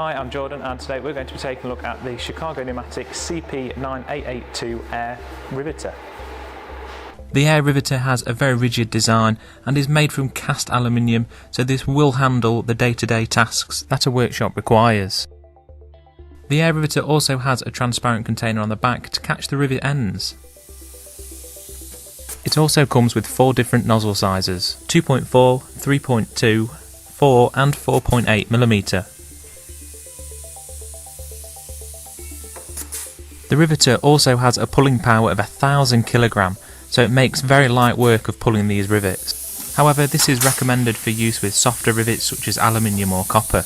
Hi, I'm Jordan, and today we're going to be taking a look at the Chicago Pneumatic CP9882 Air Riveter. The Air Riveter has a very rigid design and is made from cast aluminium, so this will handle the day-to-day tasks that a workshop requires. The Air Riveter also has a transparent container on the back to catch the rivet ends. It also comes with 4 different nozzle sizes: 2.4, 3.2, 4 and 4.8mm. The Riveter also has a pulling power of 1000 kg, so it makes very light work of pulling these rivets. However, this is recommended for use with softer rivets such as aluminium or copper.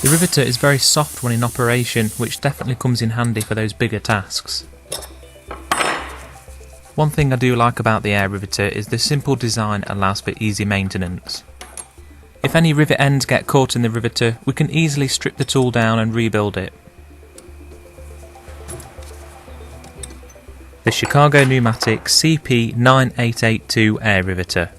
The Riveter is very soft when in operation, which definitely comes in handy for those bigger tasks. One thing I do like about the Air Riveter is the simple design allows for easy maintenance. If any rivet ends get caught in the Riveter, we can easily strip the tool down and rebuild it. The Chicago Pneumatic CP9882 Air Riveter.